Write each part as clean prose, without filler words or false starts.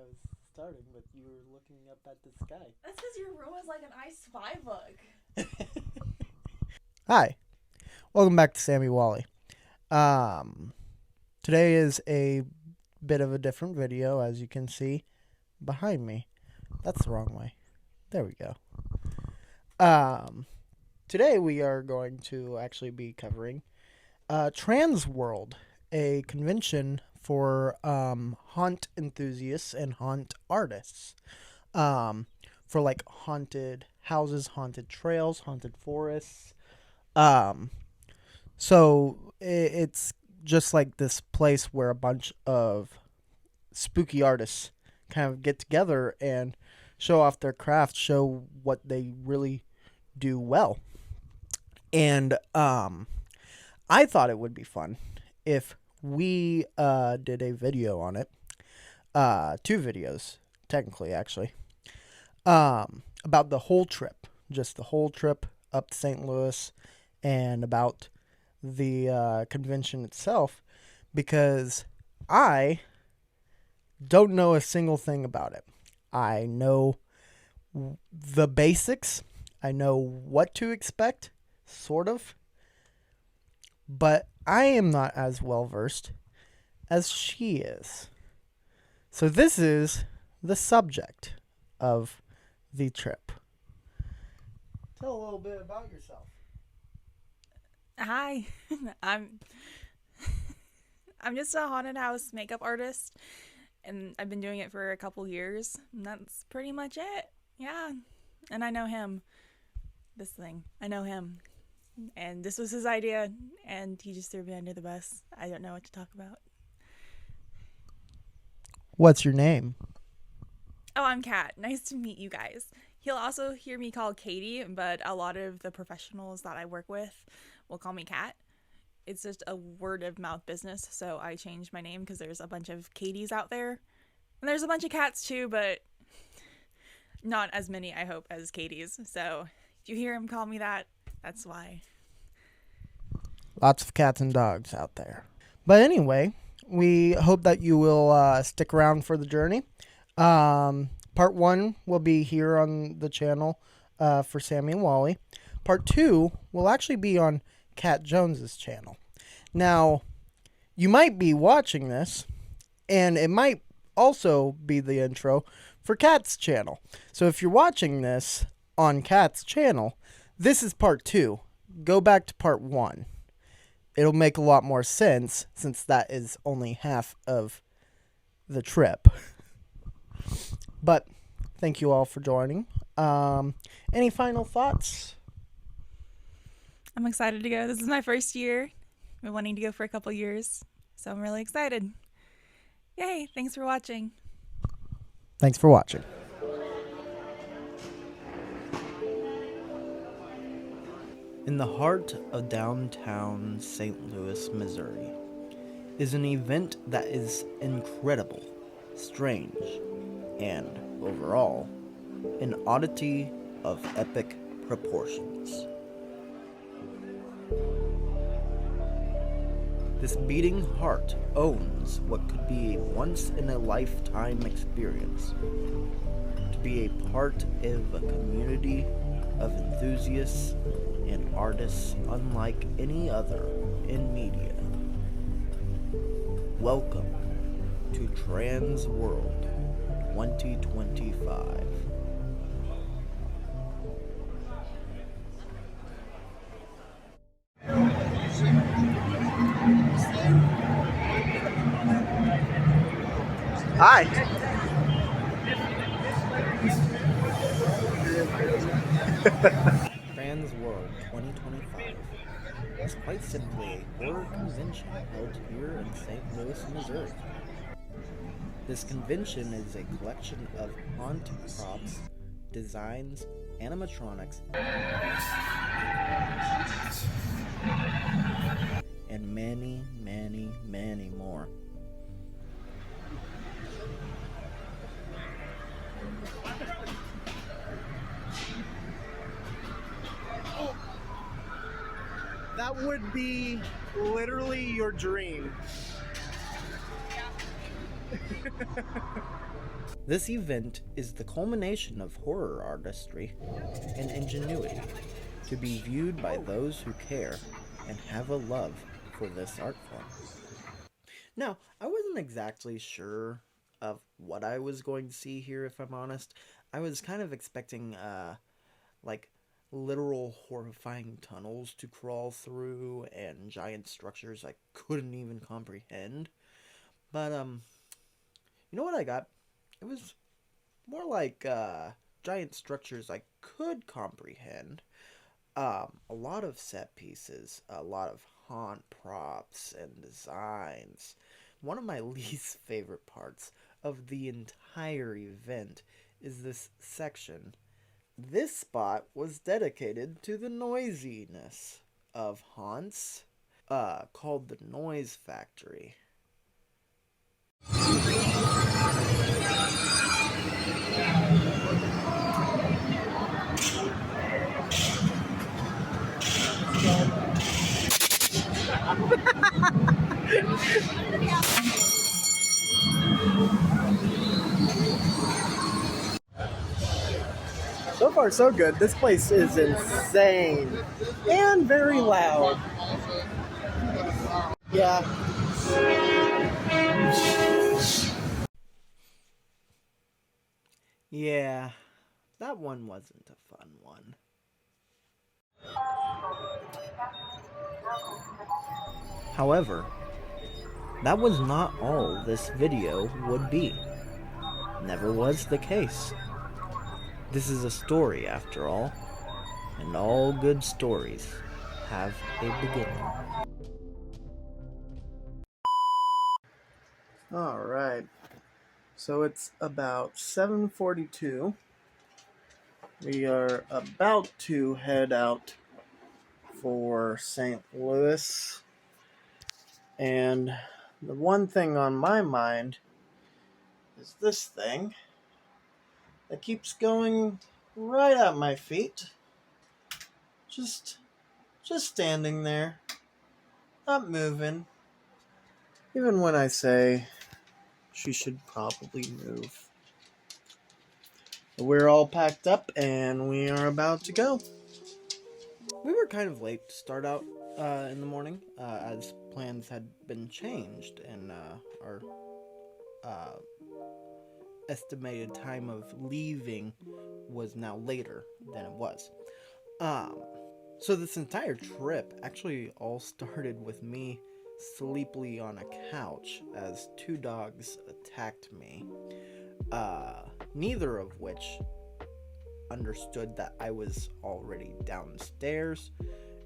was starting, but you were looking up at the sky. That's because your room is like an I Spy book. Hi, welcome back to Sammy Wally. Today is a bit of a different video, as you can see behind me. That's the wrong way. There we go. Today we are going to actually be covering TransWorld, a convention for haunt enthusiasts and haunt artists. For like haunted houses, haunted trails, haunted forests. So it's just like this place where a bunch of spooky artists kind of get together and show off their craft, show what they really do well. And I thought it would be fun if we did a video on it. 2 videos, technically, actually. About the whole trip. Just the whole trip up to St. Louis and about the convention itself, because I don't know a single thing about it. I know the basics. I know what to expect, sort of. But I am not as well versed as she is. So this is the subject of the trip. Tell a little bit about yourself. Hi, I'm just a haunted house makeup artist, and I've been doing it for a couple years, and that's pretty much it. Yeah, and I know him. I know him, and this was his idea, and he just threw me under the bus. I don't know what to talk about. What's your name? Oh, I'm Kat. Nice to meet you guys. He'll also hear me called Katie, but a lot of the professionals that I work with will call me Kat. It's just a word of mouth business, so I changed my name because there's a bunch of Katies out there. And there's a bunch of cats too, but not as many, I hope, as Katies. So if you hear him call me that, that's why. Lots of cats and dogs out there. But anyway, we hope that you will stick around for the journey. Part 1 will be here on the channel for Sammy and Wally. Part 2 will actually be on Kat Jones's channel. Now, you might be watching this, and it might also be the intro for Kat's channel. So if you're watching this on Kat's channel, this is part 2. Go back to part 1. It'll make a lot more sense since that is only half of the trip. But thank you all for joining. Any final thoughts? I'm excited to go. This is my first year. I've been wanting to go for a couple years, so I'm really excited. Yay, thanks for watching. Thanks for watching. In the heart of downtown St. Louis, Missouri, is an event that is incredible, strange, and, overall, an oddity of epic proportions. This beating heart owns what could be a once-in-a-lifetime experience. To be a part of a community of enthusiasts and artists unlike any other in media. Welcome to TransWorld 2025. Hi. TransWorld 2025 is quite simply a horror convention held here in St. Louis, Missouri. This convention is a collection of haunted props, designs, animatronics, and many, many, many more. That would be literally your dream. This event is the culmination of horror artistry and ingenuity, to be viewed by those who care and have a love for this art form. Now, I wasn't exactly sure of what I was going to see here, if I'm honest. I was kind of expecting, like, literal horrifying tunnels to crawl through and giant structures I couldn't even comprehend. But, you know what I got? It was more like, giant structures I could comprehend. A lot of set pieces, a lot of haunt props and designs. One of my least favorite parts of the entire event is this section. This spot was dedicated to the noisiness of haunts, called the Noise Factory. So far, so good. This place is insane and very loud. Yeah. Yeah, that one wasn't a fun one. However, that was not all this video would be. Never was the case. This is a story, after all, and all good stories have a beginning. Alright, so it's about 7:42. We are about to head out for St. Louis, and the one thing on my mind is this thing that keeps going right at my feet. Just standing there, not moving. Even when I say she should probably move. We're all packed up and we are about to go. We were kind of late to start out in the morning, as plans had been changed, and our estimated time of leaving was now later than it was. So this entire trip actually all started with me sleepily on a couch as two dogs attacked me, neither of which understood that I was already downstairs,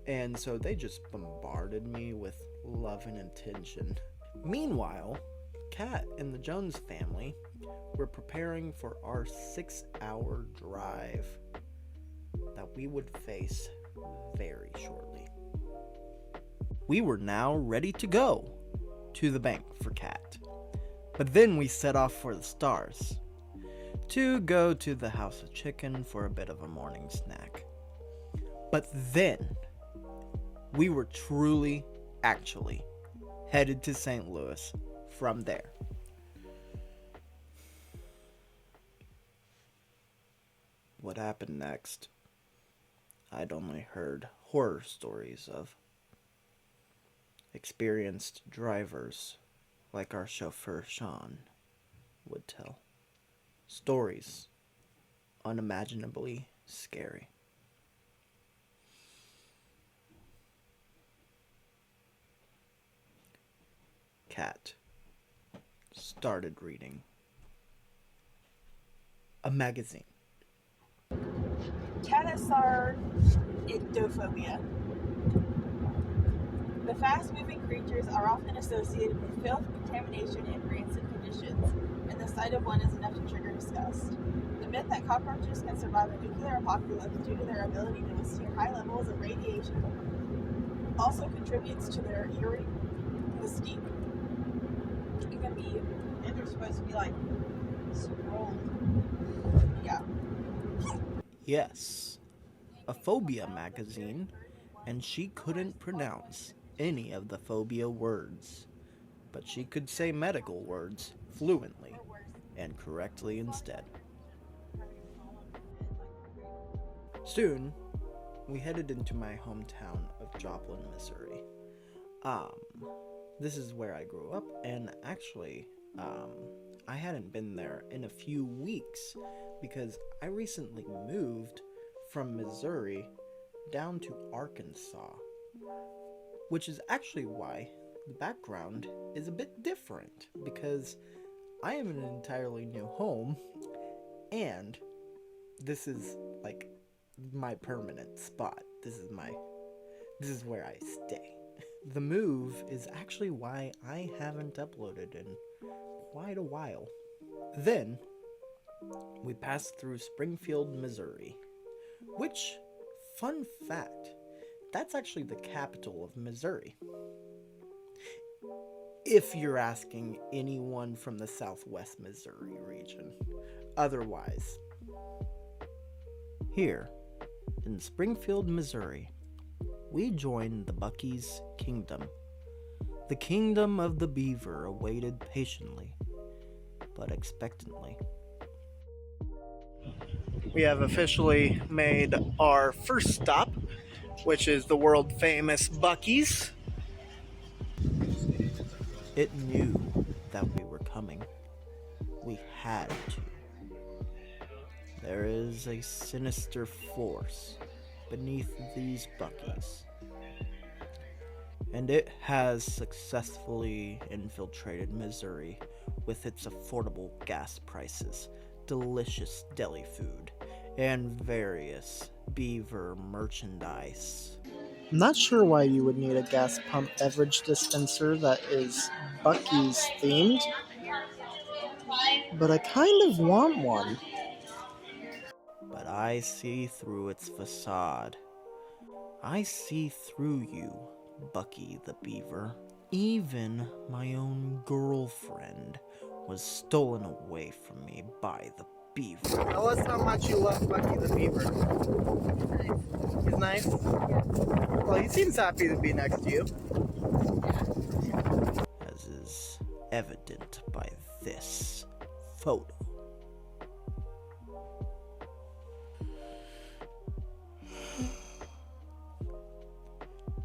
and so they just bombarded me with love and attention. Meanwhile, Kat and the Jones family were preparing for our 6-hour drive that we would face very shortly. We were now ready to go to the bank for Kat, but then we set off for the stars to go to the House of Chicken for a bit of a morning snack. But then we were truly, actually headed to St. Louis from there. What happened next? I'd only heard horror stories of experienced drivers like our chauffeur Shawn would tell. Stories unimaginably scary. Kat started reading a magazine. Ictophobia. The fast-moving creatures are often associated with filth, contamination, and rancid conditions, and the sight of one is enough to trigger disgust. The myth that cockroaches can survive a nuclear apocalypse due to their ability to withstand high levels of radiation also contributes to their eerie mystique. It can be, and they're supposed to be like super old. Yeah. Yes, a phobia magazine, and she couldn't pronounce any of the phobia words, but she could say medical words fluently. and correctly instead. Soon, we headed into my hometown of Joplin, Missouri. This is where I grew up, and actually, I hadn't been there in a few weeks because I recently moved from Missouri down to Arkansas, which is actually why the background is a bit different, because I am in an entirely new home, and this is like my permanent spot. This is where I stay. The move is actually why I haven't uploaded in quite a while. Then, we passed through Springfield, Missouri, which, fun fact, that's actually the capital of Missouri. If you're asking anyone from the southwest Missouri region. Otherwise, here, in Springfield, Missouri, we joined the Buc-ee's kingdom. The kingdom of the beaver awaited patiently, but expectantly. We have officially made our first stop, which is the world famous Buc-ee's. It knew that we were coming. We had to. There is a sinister force beneath these Buc-ee's, and it has successfully infiltrated Missouri with its affordable gas prices, delicious deli food, and various beaver merchandise. I'm not sure why you would need a gas pump beverage dispenser that is Buc-ee's themed, but I kind of want one. But I see through its facade. I see through you, Buc-ee the Beaver. Even my own girlfriend was stolen away from me by the beaver. Tell us how much you love Buc-ee the Beaver. He's nice? Well, he seems happy to be next to you. As is evident by this photo.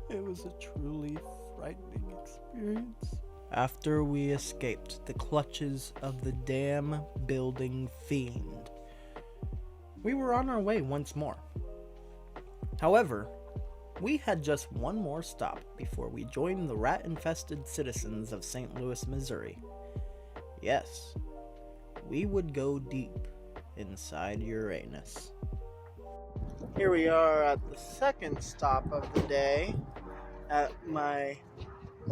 It was a truly frightening experience. After we escaped the clutches of the dam building fiend, we were on our way once more. However, we had just one more stop before we joined the rat-infested citizens of St. Louis, Missouri. Yes, we would go deep inside Uranus. Here we are at the second stop of the day at one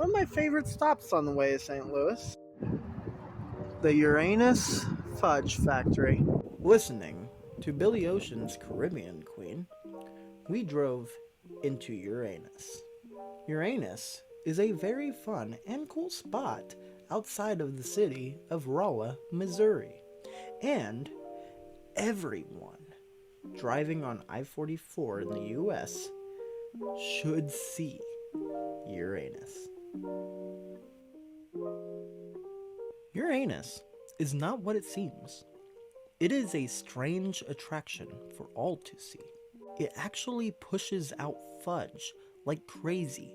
of my favorite stops on the way to St. Louis, the Uranus Fudge Factory. Listening to Billy Ocean's Caribbean Queen, we drove into Uranus. Uranus is a very fun and cool spot outside of the city of Rolla, Missouri, and everyone driving on I-44 in the U.S. should see Uranus. Uranus is not what it seems. It is a strange attraction for all to see. It actually pushes out fudge like crazy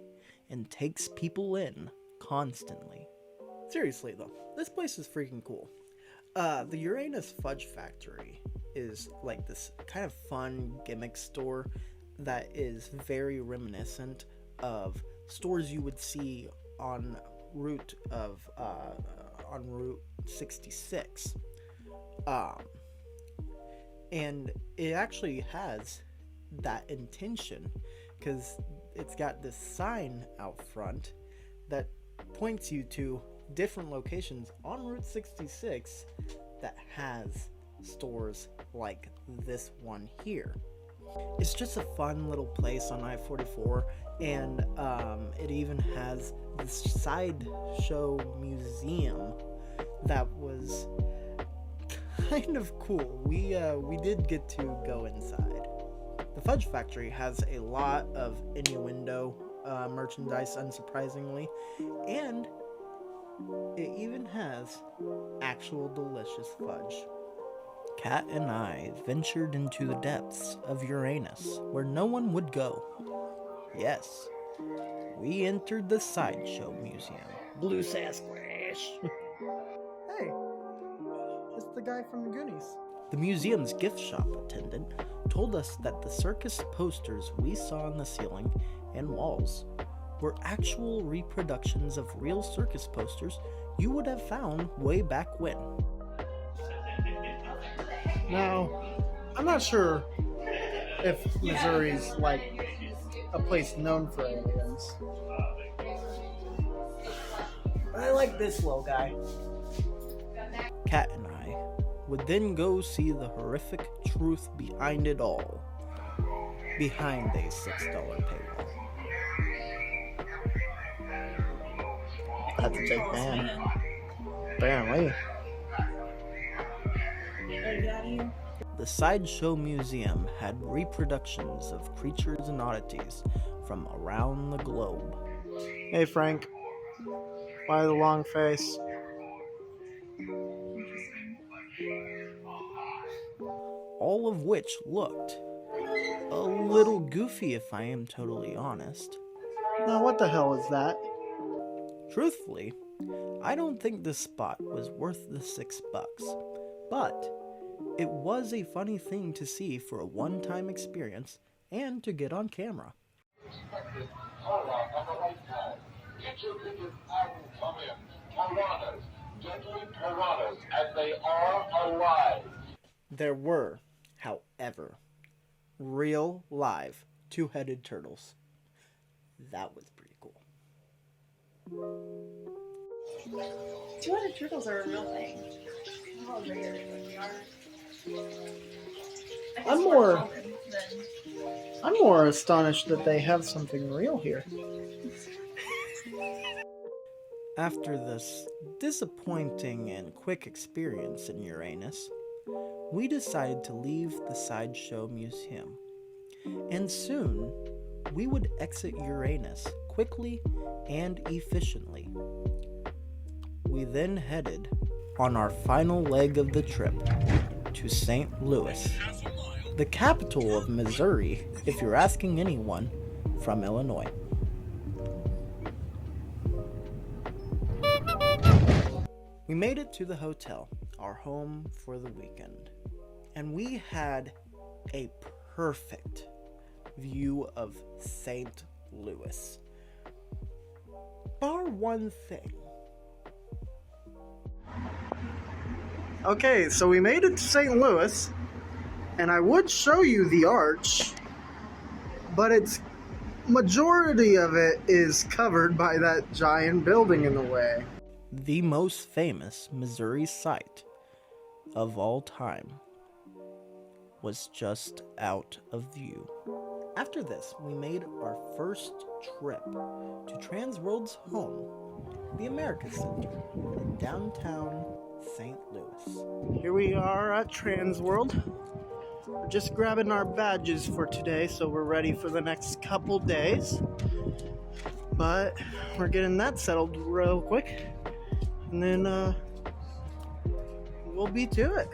and takes people in constantly. Seriously though, this place is freaking cool. The Uranus Fudge Factory is like this kind of fun gimmick store that is very reminiscent of stores you would see on Route 66. And it actually has that intention because it's got this sign out front that points you to different locations on Route 66 that has stores like this one here. It's just a fun little place on I-44, and it even has this sideshow museum that was kind of cool. We did get to go inside. The Fudge Factory has a lot of innuendo merchandise, unsurprisingly, and It even has actual delicious fudge. Kat and I ventured into the depths of Uranus, where no one would go. Yes, we entered the Sideshow Museum. Blue Sasquatch. Hey, it's the guy from the Goonies. The museum's gift shop attendant told us that the circus posters we saw on the ceiling and walls were actual reproductions of real circus posters you would have found way back when. Now, I'm not sure if Missouri's like a place known for aliens. But I like this little guy. Kat and I would then go see the horrific truth behind it all. Behind a $6 paywall. That's a big man. Apparently. The Sideshow Museum had reproductions of creatures and oddities from around the globe. Hey Frank, why the long face? All of which looked a little goofy if I am totally honest. Now what the hell is that? Truthfully, I don't think this spot was worth the $6, but it was a funny thing to see for a one-time experience and to get on camera. And they are alive. There were, however, real live two-headed turtles. That was pretty cool. Two-headed turtles are a real thing. How rare they are. I'm more astonished that they have something real here. After this disappointing and quick experience in Uranus, we decided to leave the Sideshow Museum, and soon we would exit Uranus quickly and efficiently. We then headed on our final leg of the trip to St. Louis, the capital of Missouri, if you're asking anyone from Illinois. We made it to the hotel, our home for the weekend, and we had a perfect view of St. Louis. Bar one thing. Okay, so we made it to St. Louis, and I would show you the arch, but its majority of it is covered by that giant building in the way. The most famous Missouri sight of all time was just out of view. After this, we made our first trip to TransWorld's home, the America Center, in downtown St. Louis. Here we are at TransWorld. We're just grabbing our badges for today, so we're ready for the next couple days. But we're getting that settled real quick, and then we'll be to it.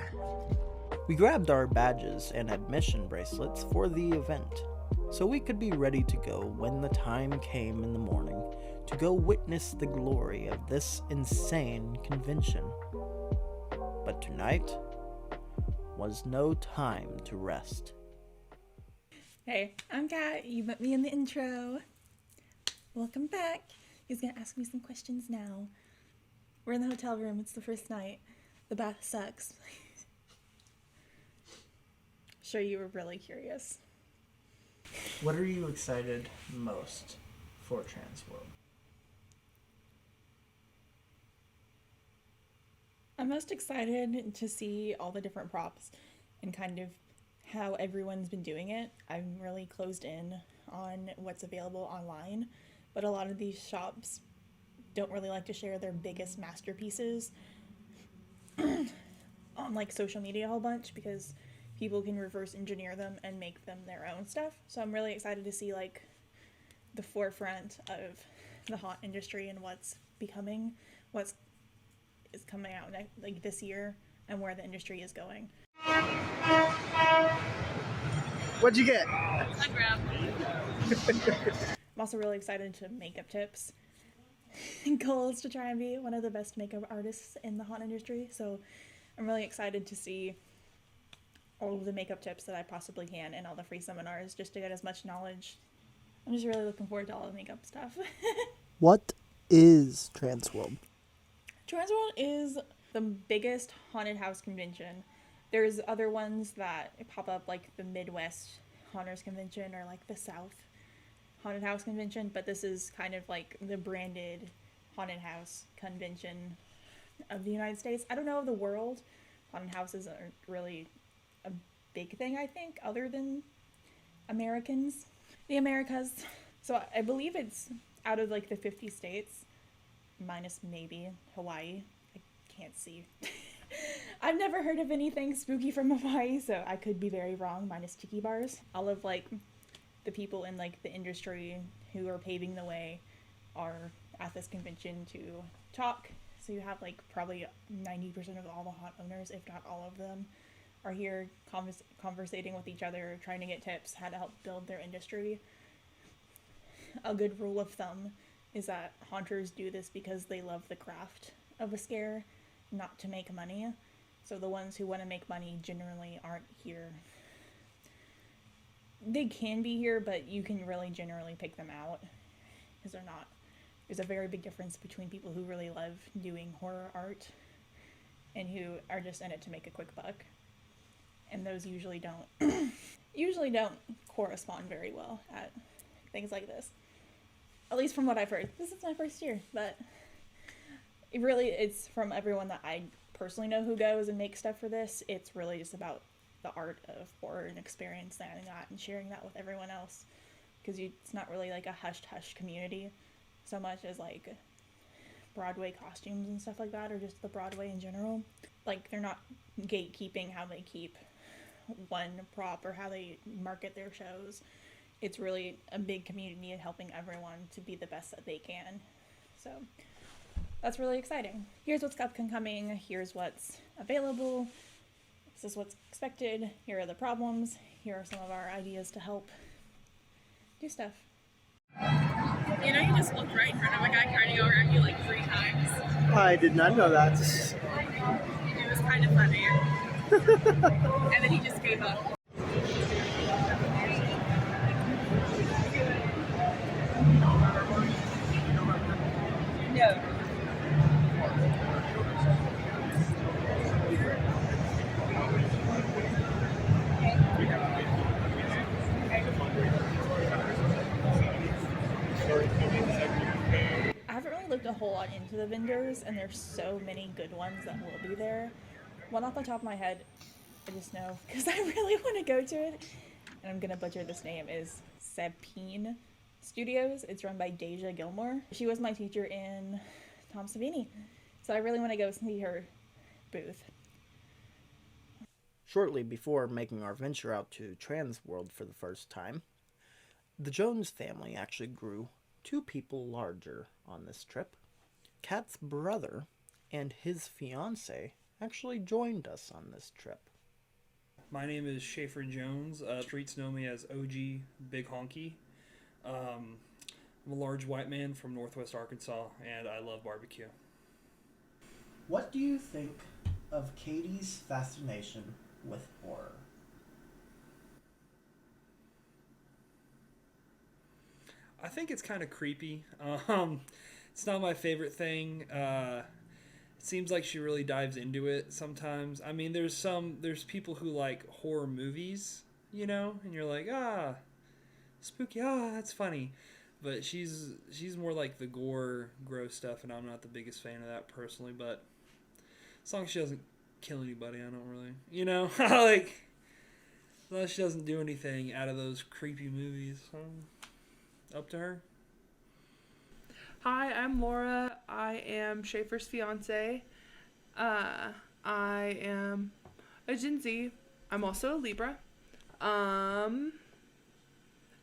We grabbed our badges and admission bracelets for the event, so we could be ready to go when the time came in the morning to go witness the glory of this insane convention. But tonight was no time to rest. Hey, I'm Kat. You met me in the intro. Welcome back. He's gonna ask me some questions now. We're in the hotel room. It's the first night. The bath sucks. Sure, you were really curious. What are you excited most for TransWorld? I'm most excited to see all the different props and kind of how everyone's been doing it. I'm really closed in on what's available online, but a lot of these shops don't really like to share their biggest masterpieces on like social media a whole bunch because people can reverse engineer them and make them their own stuff. So I'm really excited to see like the forefront of the haunt industry and what's becoming what's is coming out like this year and where the industry is going. What'd you get? I'm also really excited to makeup tips. Goal is to try and be one of the best makeup artists in the haunt industry, so I'm really excited to see all of the makeup tips that I possibly can and all the free seminars just to get as much knowledge. I'm just really looking forward to all the makeup stuff. What is TransWorld? TransWorld is the biggest haunted house convention. There's other ones that pop up, like the Midwest Haunters Convention or like the South Haunted House Convention, but this is kind of like the branded haunted house convention of the United States. I don't know of the world. Haunted houses aren't really a big thing, I think, other than the Americas. So I believe it's out of like the 50 states, minus maybe Hawaii. I can't see. I've never heard of anything spooky from Hawaii, so I could be very wrong, minus tiki bars. All of like the people in like the industry who are paving the way are at this convention to talk. So you have like probably 90% of all the haunt owners, if not all of them, are here conversating with each other, trying to get tips how to help build their industry. A good rule of thumb is that haunters do this because they love the craft of a scare, not to make money. So the ones who want to make money generally aren't here. They can be here, but you can really generally pick them out because they're not. There's a very big difference between people who really love doing horror art and who are just in it to make a quick buck. And those usually don't correspond very well at things like this. At least from what I've heard. This is my first year, but it's from everyone that I personally know who goes and makes stuff for this. It's really just about the art of horror and experiencing that and sharing that with everyone else. Because it's not really like a hush-hush community so much as like Broadway costumes and stuff like that, or just the Broadway in general. Like, they're not gatekeeping how they keep one prop or how they market their shows. It's really a big community and helping everyone to be the best that they can. So that's really exciting. Here's what's up and coming. Here's what's available. This is what's expected. Here are the problems. Here are some of our ideas to help do stuff. You know, you just looked right in front of a guy trying to go around you like 3 times. I did not know that. It was kind of funny. And then he just gave up. No. I haven't really looked a whole lot into the vendors, and there's so many good ones that will be there. One off the top of my head, I just know because I really want to go to it, and I'm gonna butcher this name, is Sapine Studios. It's run by Deja Gilmore. She was my teacher in Tom Savini, so I really want to go see her booth. Shortly before making our venture out to TransWorld for the first time, the Jones family actually grew 2 people larger on this trip. Kat's brother and his fiance actually joined us on this trip. My name is Schaefer Jones. Streets know me as OG Big Honky. I'm a large white man from Northwest Arkansas, and I love barbecue. What do you think of Katie's fascination with horror? I think it's kind of creepy. It's not my favorite thing. It seems like she really dives into it sometimes. I mean, there's people who like horror movies, you know, and you're like, spooky, that's funny. But she's more like the gore, gross stuff, and I'm not the biggest fan of that personally. But as long as she doesn't kill anybody, I don't really, you know, like, unless she doesn't do anything out of those creepy movies. Up to her. Hi, I'm Laura. I am Schaefer's fiance. I am a Gen Z. I'm also a Libra.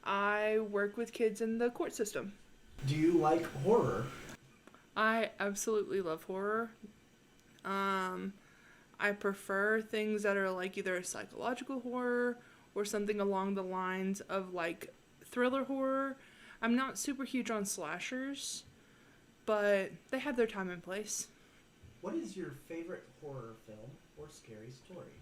I work with kids in the court system. Do you like horror? I absolutely love horror. I prefer things that are like either a psychological horror or something along the lines of like thriller horror. I'm not super huge on slashers, but they have their time and place. What is your favorite horror film or scary story?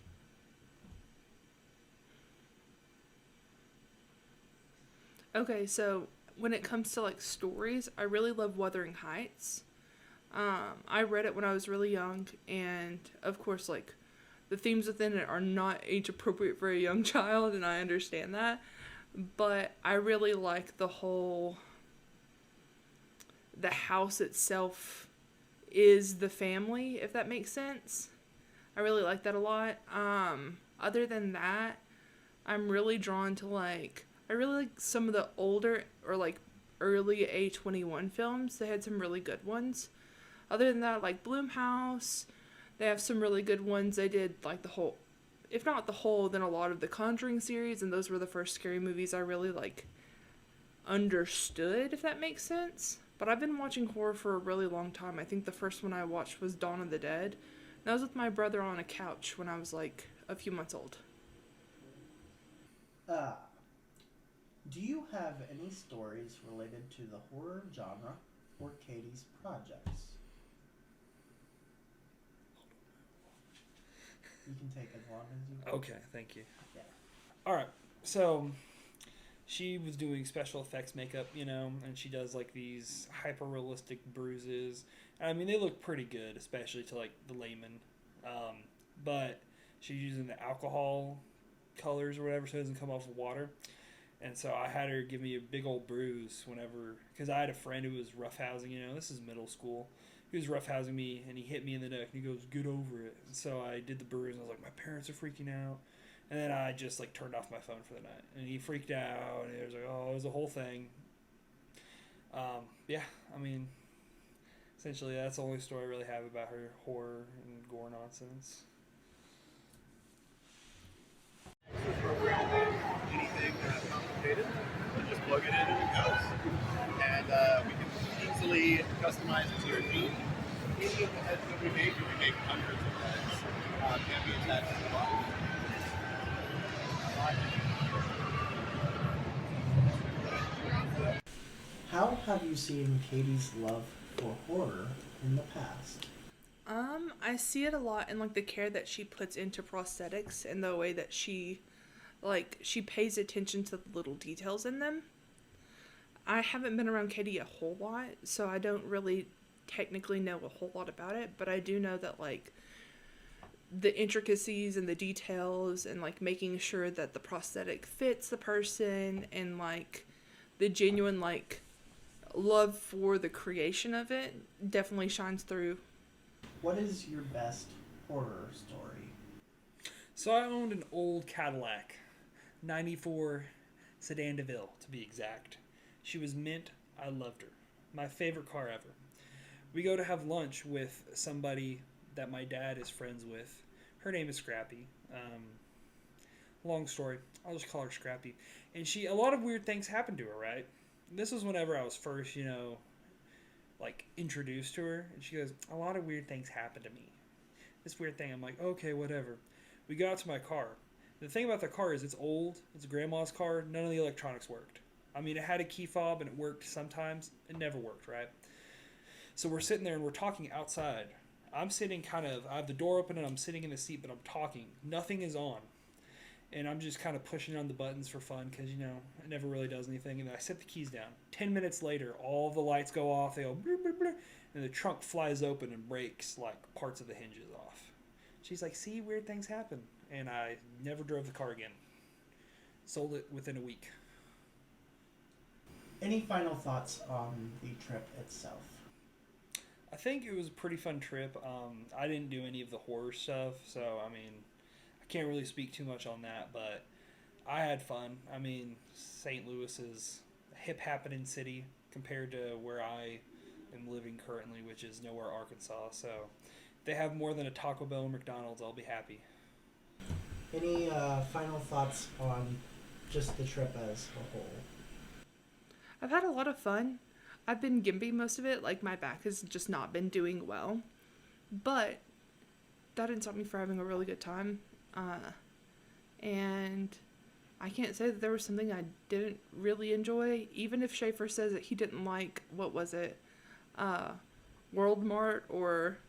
Okay, so when it comes to like stories, I really love Wuthering Heights. I read it when I was really young, and of course, like the themes within it are not age appropriate for a young child, and I understand that. But I really like the house itself is the family, if that makes sense. I really like that a lot. Other than that, I'm really drawn to I really like some of the older or like early A21 films. They had some really good ones. Other than that, like Blumhouse, they have some really good ones. They did like the whole, if not the whole, then a lot of the Conjuring series, and those were the first scary movies I really understood, if that makes sense. But I've been watching horror for a really long time. I think the first one I watched was Dawn of the Dead. And I was with my brother on a couch when I was like a few months old. Do you have any stories related to the horror genre or Katie's projects? You can take as long as you want. Okay, thank you. Yeah. All right, so she was doing special effects makeup, and she does like these hyper realistic bruises. I mean, they look pretty good, especially to like the layman. But she's using the alcohol colors or whatever, so it doesn't come off with water. And so I had her give me a big old bruise whenever, because I had a friend who was roughhousing. This is middle school. He was roughhousing me, and he hit me in the neck, and he goes, "Get over it." And so I did the bruise, and I was like, my parents are freaking out. And then I just like turned off my phone for the night, and he freaked out, and it was like, oh, it was a whole thing. Yeah, I mean, essentially that's the only story I really have about her horror and gore nonsense. Anything complicated, but just plug it in and it goes. And we can easily customize it to your theme. Any of the heads that we make, we make hundreds of heads, can be attached to the body. How have you seen Katie's love for horror in the past? I see it a lot in like the care that she puts into prosthetics and the way that she pays attention to the little details in them. I haven't been around Katie a whole lot, so I don't really technically know a whole lot about it, but I do know that like the intricacies and the details and like making sure that the prosthetic fits the person and like the genuine like love for the creation of it definitely shines through. What is your best horror story? So I owned an old Cadillac, 94 Sedan DeVille to be exact. She was mint. I loved her. My favorite car ever. We go to have lunch with somebody that my dad is friends with. Her name is Scrappy. Long story. I'll just call her Scrappy. And a lot of weird things happened to her, right? This was whenever I was first, introduced to her. And she goes, a lot of weird things happened to me. This weird thing. I'm like, okay, whatever. We got to my car. The thing about the car is it's old. It's grandma's car. None of the electronics worked. I mean, it had a key fob and it worked sometimes. It never worked, right? So we're sitting there and we're talking outside. I'm sitting I have the door open and I'm sitting in the seat, but I'm talking. Nothing is on. And I'm just kind of pushing on the buttons for fun because, it never really does anything. And then I set the keys down. 10 minutes later, all the lights go off. They go, blur, blur, blur, and the trunk flies open and breaks like parts of the hinges off. She's like, see, weird things happen. And I never drove the car again. Sold it within a week. Any final thoughts on the trip itself? I think it was a pretty fun trip. I didn't do any of the horror stuff, so, I can't really speak too much on that, but I had fun. St. Louis is a hip happening city compared to where I am living currently, which is nowhere, Arkansas, so if they have more than a Taco Bell or McDonald's, I'll be happy. Any final thoughts on just the trip as a whole? I've had a lot of fun. I've been gimpy most of it. Like, my back has just not been doing well. But that didn't stop me from having a really good time. And I can't say that there was something I didn't really enjoy. Even if Schaefer says that he didn't like, what was it? World Mart or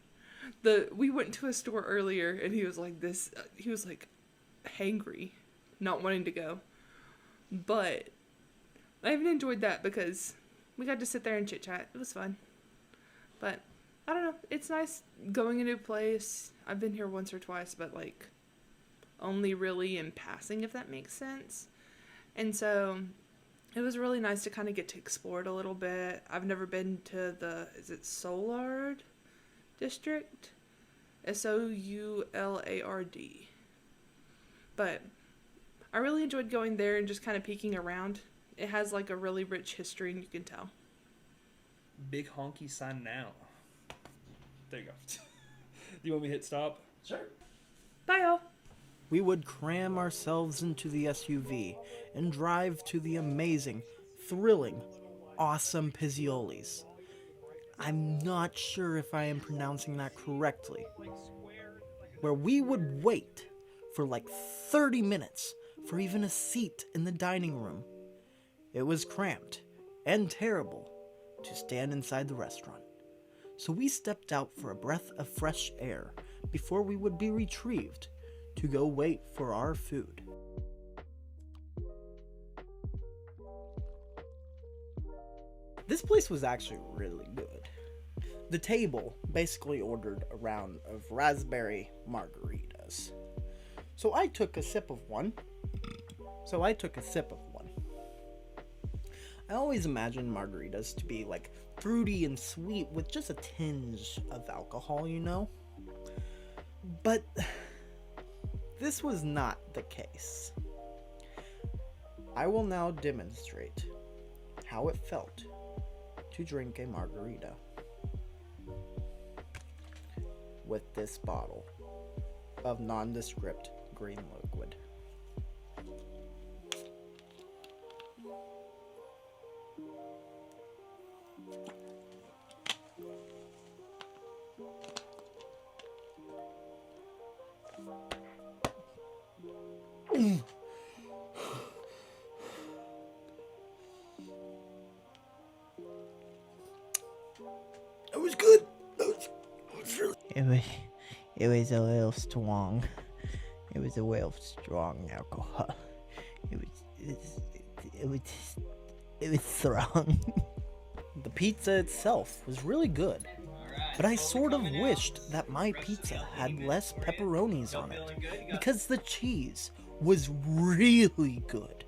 we went to a store earlier and he was like hangry, not wanting to go. But I even enjoyed that because we got to sit there and chit chat. It was fun. But I don't know. It's nice going into a place. I've been here once or twice, but like only really in passing, if that makes sense. And so it was really nice to kind of get to explore it a little bit. I've never been to is it Soulard District? Soulard. But I really enjoyed going there and just kind of peeking around. It has like a really rich history, and you can tell. Big honky sign now. There you go. Do you want me to hit stop? Sure. Bye, y'all. We would cram ourselves into the SUV and drive to the amazing, thrilling, awesome Pizzioli's. I'm not sure if I am pronouncing that correctly. Where we would wait for like 30 minutes for even a seat in the dining room. It was cramped and terrible to stand inside the restaurant. So we stepped out for a breath of fresh air before we would be retrieved to go wait for our food. This place was actually really good. The table basically ordered a round of raspberry margaritas. So I took a sip of one. I always imagined margaritas to be like fruity and sweet with just a tinge of alcohol, you know? But this was not the case. I will now demonstrate how it felt to drink a margarita with this bottle of nondescript green liquid. It was good. It was really... It was a little strong. It was a little strong alcohol. It was strong. The pizza itself was really good, but I sort of wished that my pizza had less pepperonis on it because the cheese was really good.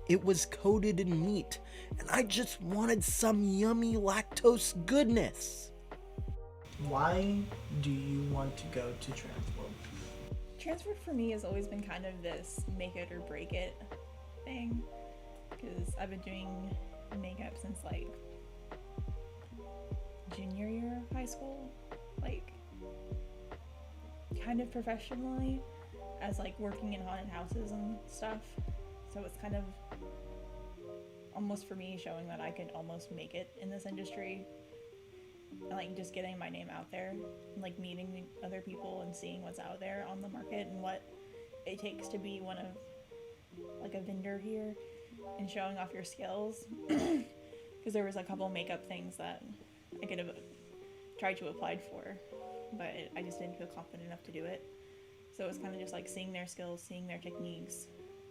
It was coated in meat, and I just wanted some yummy lactose goodness. Why do you want to go to TransWorld? TransWorld for me has always been kind of this make it or break it thing, because I've been doing makeup since like junior year of high school, like kind of professionally, as like working in haunted houses and stuff. So it's kind of almost for me showing that I could almost make it in this industry, and like just getting my name out there and like meeting other people and seeing what's out there on the market and what it takes to be one of like a vendor here and showing off your skills. Because there was a couple makeup things that I could have tried to apply for, but I just didn't feel confident enough to do it. So it was kind of just like seeing their skills, seeing their techniques,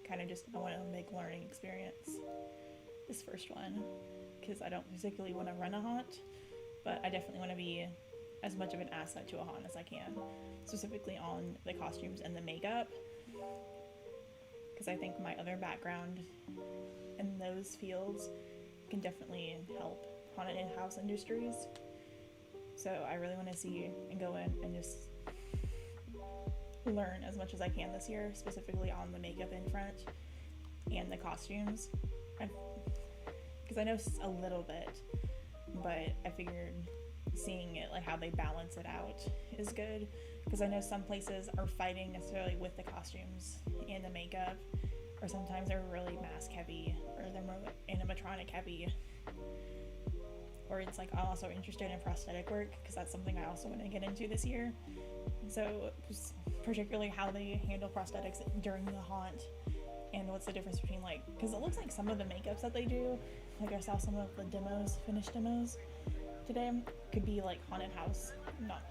kind of just, I want to make learning experience this first one, because I don't particularly want to run a haunt, but I definitely want to be as much of an asset to a haunt as I can, specifically on the costumes and the makeup, because I think my other background in those fields can definitely help haunted house industries. So I really want to see and go in and just learn as much as I can this year, specifically on the makeup in front and the costumes, because I know a little bit, but I figured seeing it, like how they balance it out, is good, because I know some places are fighting necessarily with the costumes and the makeup, or sometimes they're really mask heavy or they're more animatronic heavy, or it's like I'm also interested in prosthetic work because that's something I also want to get into this year. So just particularly how they handle prosthetics during the haunt, and what's the difference between like, because it looks like some of the makeups that they do, like I saw some of the finished demos today, could be like haunted house, not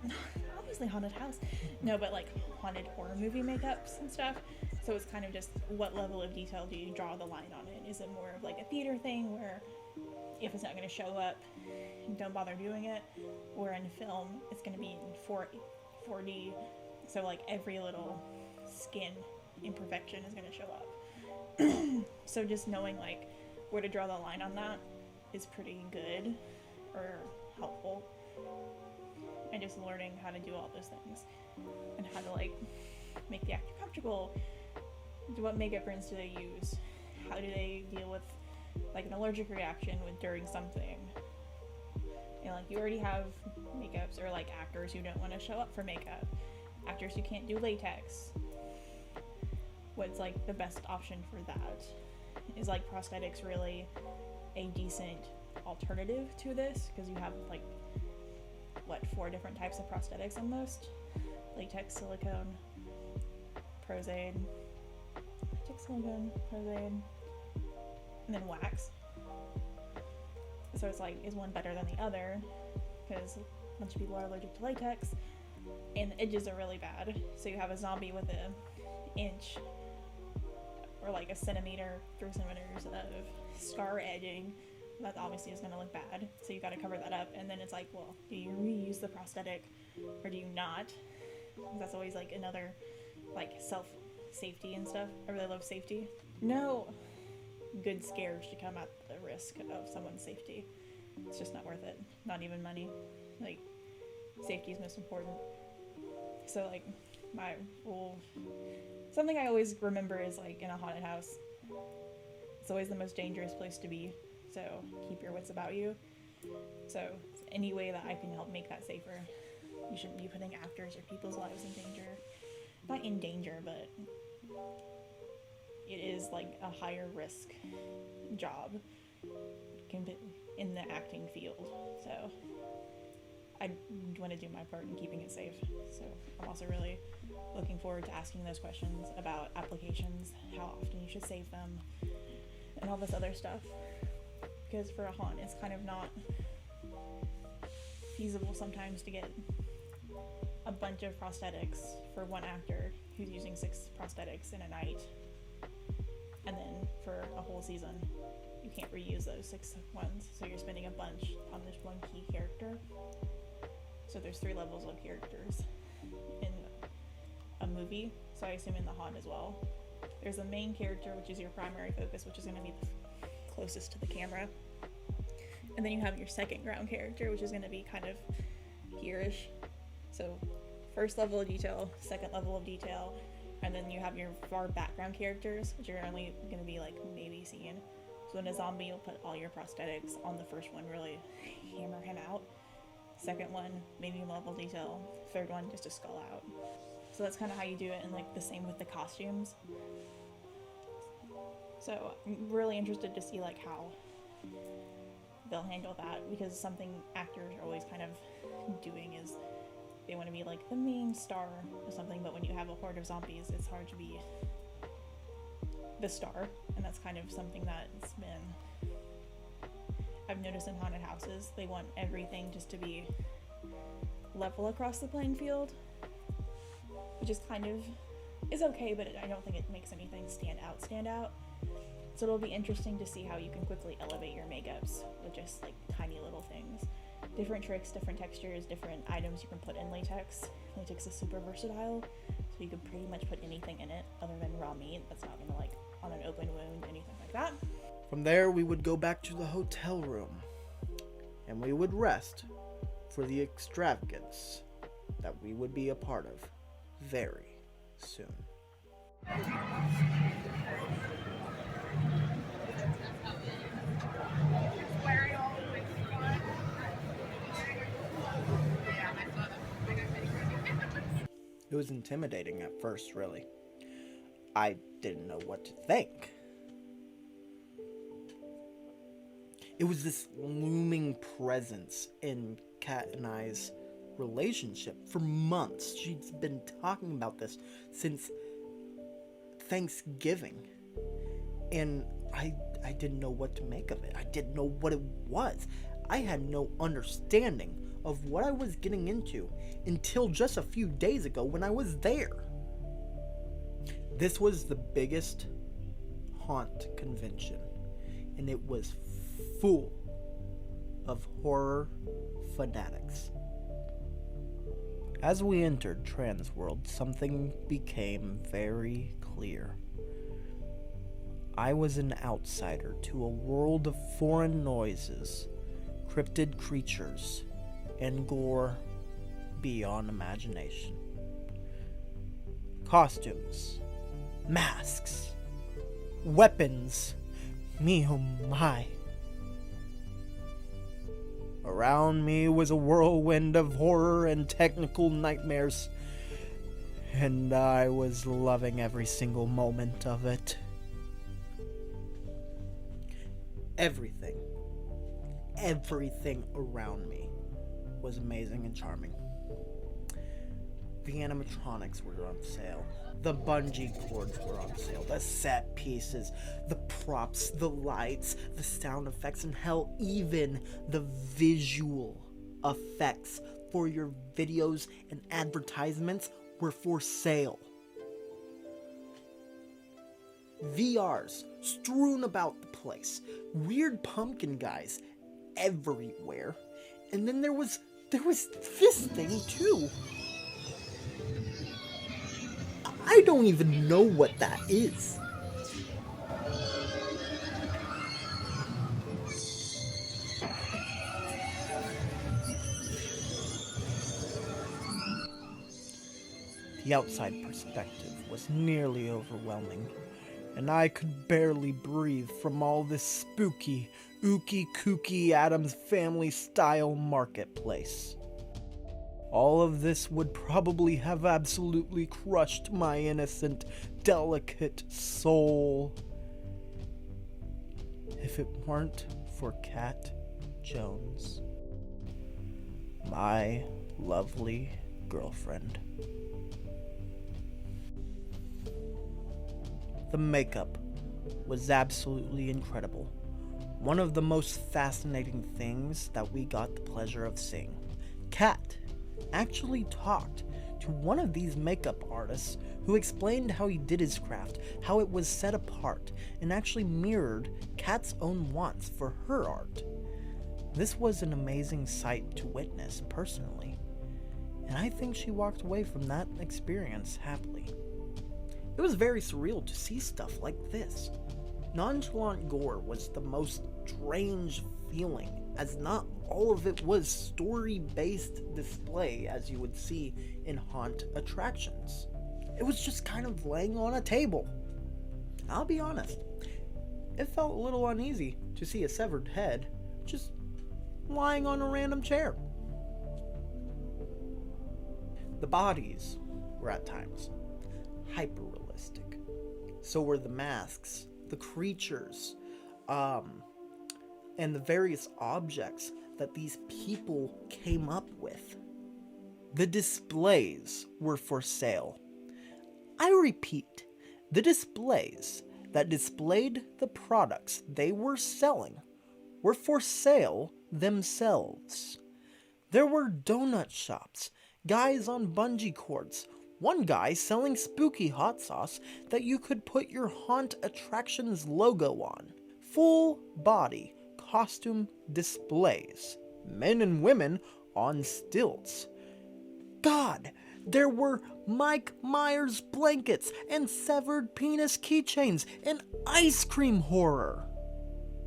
obviously haunted house, no, but like haunted horror movie makeups and stuff. So it's kind of just what level of detail do you draw the line on it? Is it more of like a theater thing where if it's not going to show up, don't bother doing it, or in film it's going to be in 4D, so like every little skin imperfection is going to show up. So just knowing like where to draw the line on that is pretty good or helpful, and just learning how to do all those things and how to like make the actor comfortable. What makeup brands do they use? How do they deal with like an allergic reaction during something? And like you already have makeups or like actors who don't want to show up for makeup, actors who can't do latex. What's like the best option for that? Is like prosthetics really a decent alternative to this? Because you have like what, 4 different types of prosthetics almost: latex, silicone, prozade, and then wax. So it's like, is one better than the other? Because a bunch of people are allergic to latex, and the edges are really bad. So you have a zombie with an inch or like a centimeter, 3 centimeters of scar edging. That obviously is going to look bad. So you got to cover that up. And then it's like, well, do you reuse the prosthetic or do you not? That's always like another like safety and stuff. I really love safety. No good scares should come at the risk of someone's safety. It's just not worth it. Not even money. Like, safety is most important. So like my rule, something I always remember is like in a haunted house, it's always the most dangerous place to be. So keep your wits about you. So any way that I can help make that safer. You shouldn't be putting actors or people's lives in danger. Not in danger, but it is like a higher risk job in the acting field. So I want to do my part in keeping it safe. So I'm also really looking forward to asking those questions about applications, how often you should save them, and all this other stuff. Because for a haunt, it's kind of not feasible sometimes to get a bunch of prosthetics for one actor who's using 6 prosthetics in a night. And then for a whole season, you can't reuse those 6 ones. So you're spending a bunch on this one key character. So there's 3 levels of characters in a movie. So I assume in the haunt as well. There's a main character, which is your primary focus, which is going to be the closest to the camera. And then you have your second ground character, which is going to be kind of here-ish. So first level of detail, second level of detail, and then you have your far background characters, which are only going to be like maybe seen. So in a zombie, you'll put all your prosthetics on the first one, really hammer him out. Second one, maybe level detail. Third one, just a skull out. So that's kind of how you do it, and like the same with the costumes. So I'm really interested to see like how they'll handle that, because something actors are always kind of doing is they want to be like the main star or something, but when you have a horde of zombies, it's hard to be the star, and that's kind of something that's been, I've noticed in haunted houses, they want everything just to be level across the playing field, which is kind of, is okay, but I don't think it makes anything stand out. So it'll be interesting to see how you can quickly elevate your makeups with just like tiny little things. Different tricks, different textures, different items you can put in latex. Latex is super versatile, so you could pretty much put anything in it other than raw meat that's not gonna like on an open wound, anything like that. From there, we would go back to the hotel room, and we would rest for the extravagance that we would be a part of very soon. It was intimidating at first, really. I didn't know what to think. It was this looming presence in Kat and I's relationship for months. She's been talking about this since Thanksgiving. And I didn't know what to make of it. I didn't know what it was. I had no understanding of what I was getting into until just a few days ago when I was there. This was the biggest haunt convention, and it was full of horror fanatics. As we entered TransWorld, something became very clear. I was an outsider to a world of foreign noises, cryptid creatures, and gore beyond imagination. Costumes, masks, weapons, me oh my. Around me was a whirlwind of horror and technical nightmares, and I was loving every single moment of it. Everything around me was amazing and charming. The animatronics were on sale. The bungee cords were on sale. The set pieces, the props, the lights, the sound effects, and hell, even the visual effects for your videos and advertisements were for sale. VRs strewn about the place. Weird pumpkin guys everywhere. And then there was this thing too. I don't even know what that is. The outside perspective was nearly overwhelming, and I could barely breathe from all this spooky, ooky kooky Addams Family style marketplace. All of this would probably have absolutely crushed my innocent, delicate soul if it weren't for Kat Jones, my lovely girlfriend. The makeup was absolutely incredible. One of the most fascinating things that we got the pleasure of seeing. Kat actually talked to one of these makeup artists who explained how he did his craft, how it was set apart, and actually mirrored Kat's own wants for her art. This was an amazing sight to witness personally, and I think she walked away from that experience happily. It was very surreal to see stuff like this. Nonchalant gore was the most strange feeling, as not all of it was story-based display as you would see in haunt attractions. It was just kind of laying on a table. I'll be honest, it felt a little uneasy to see a severed head just lying on a random chair. The bodies were at times hyper-realistic. So were the masks, the creatures, and the various objects that these people came up with. The displays were for sale. I repeat, the displays that displayed the products they were selling were for sale themselves. There were donut shops, guys on bungee cords, one guy selling spooky hot sauce that you could put your haunt attraction's logo on. Full body costume displays. Men and women on stilts. God, there were Mike Myers blankets and severed penis keychains and ice cream horror.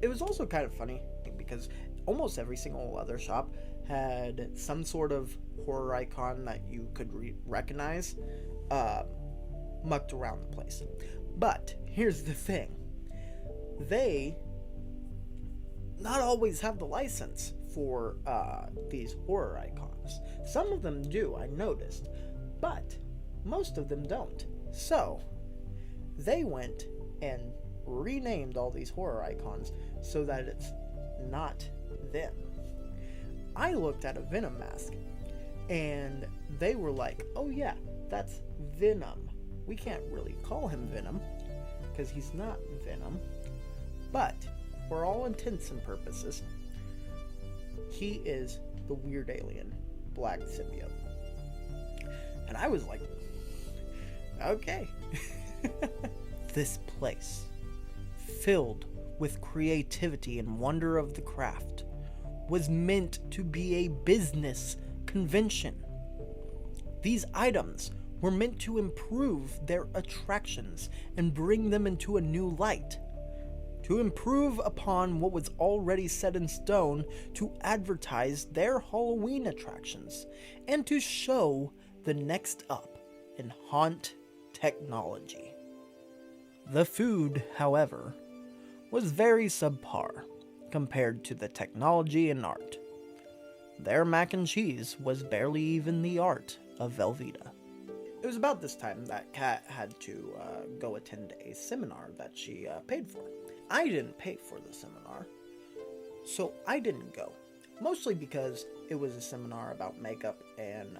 It was also kind of funny because almost every single other shop had some sort of horror icon that you could recognize mucked around the place. But here's the thing. They not always have the license for these horror icons. Some of them do, I noticed, but most of them don't. So they went and renamed all these horror icons so that it's not them. I looked at a Venom mask, and they were like, oh yeah, that's Venom. We can't really call him Venom, because he's not Venom, but for all intents and purposes, he is the weird alien black symbiote. And I was like, okay. This place, filled with creativity and wonder of the craft, was meant to be a business convention. These items were meant to improve their attractions and bring them into a new light, to improve upon what was already set in stone, to advertise their Halloween attractions, and to show the next up in haunt technology. The food, however, was very subpar compared to the technology and art. Their mac and cheese was barely even the art of Velveeta. It was about this time that Kat had to go attend a seminar that she paid for. I didn't pay for the seminar, so I didn't go. Mostly because it was a seminar about makeup and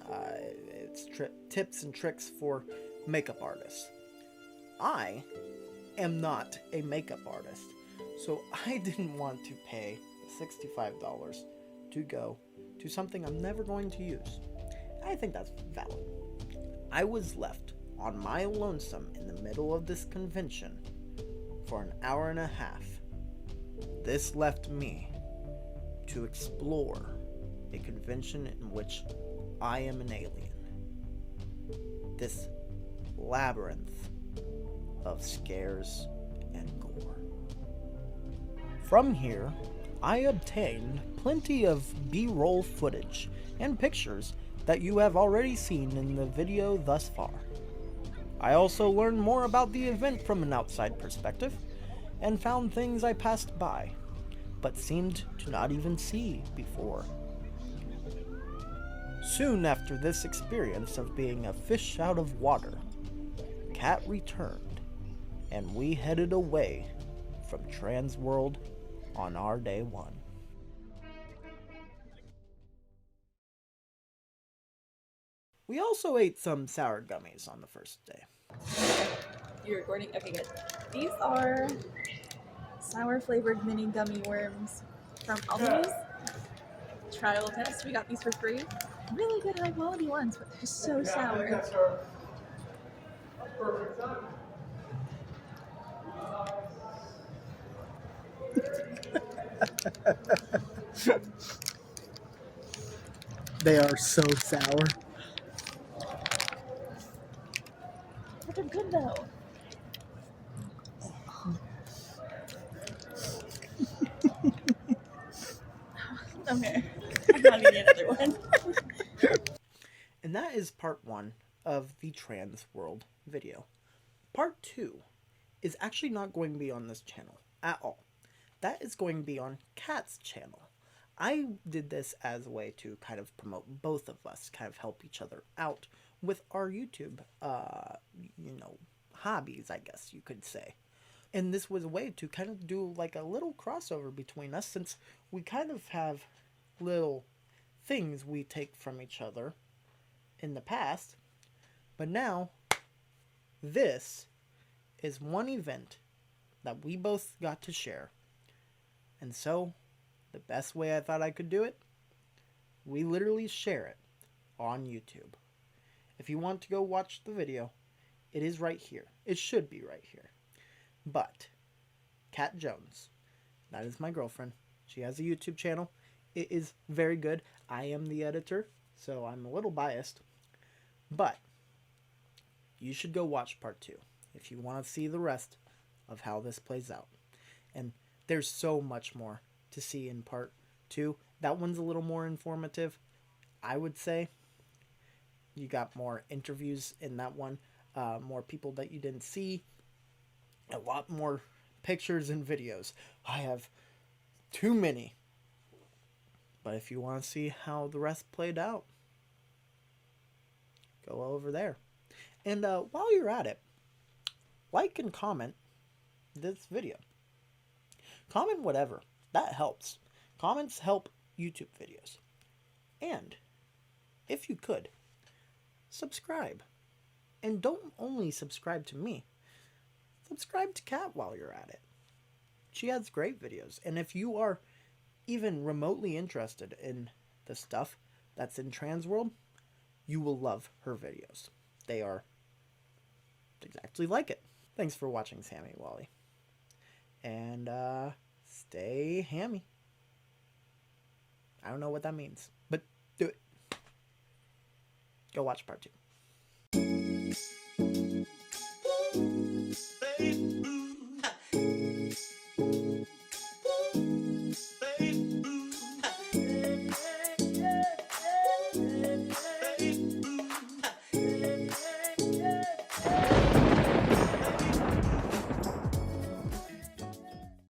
it's tips and tricks for makeup artists. I am not a makeup artist, so I didn't want to pay $65 to go to something I'm never going to use. I think that's valid. I was left on my lonesome in the middle of this convention for an hour and a half. This left me to explore a convention in which I am an alien. This labyrinth of scares and gore. From here, I obtained plenty of B-roll footage and pictures that you have already seen in the video thus far. I also learned more about the event from an outside perspective, and found things I passed by, but seemed to not even see before. Soon after this experience of being a fish out of water, Kat returned, and we headed away from TransWorld on our day one. We also ate some sour gummies on the first day. You're recording? Okay, good. These are sour flavored mini gummy worms from Aldi's. Trial test. We got these for free. Really good high quality ones, but they're so sour. They are so sour. But they're good though. Okay. I'm not eating another one. And that is part 1 of the TransWorld video. Part 2 is actually not going to be on this channel at all. That is going to be on Kat's channel. I did this as a way to kind of promote both of us, kind of help each other out with our YouTube, hobbies, I guess you could say. And this was a way to kind of do like a little crossover between us, since we kind of have little things we take from each other in the past. But now, this is one event that we both got to share. And so, the best way I thought I could do it, we literally share it on YouTube. If you want to go watch the video, it is right here. It should be right here. But, Kat Jones, that is my girlfriend. She has a YouTube channel. It is very good. I am the editor, so I'm a little biased. But, you should go watch part 2 if you want to see the rest of how this plays out. And there's so much more to see in part 2. That one's a little more informative, I would say. You got more interviews in that one, more people that you didn't see, a lot more pictures and videos. I have too many. But if you want to see how the rest played out, go over there. And while you're at it, like and comment this video. Comment whatever. That helps. Comments help YouTube videos. And, if you could, subscribe. And don't only subscribe to me. Subscribe to Kat while you're at it. She has great videos. And if you are even remotely interested in the stuff that's in TransWorld, you will love her videos. They are exactly like it. Thanks for watching, Sammy Wally. And, stay hammy. I don't know what that means, but do it. Go watch part 2.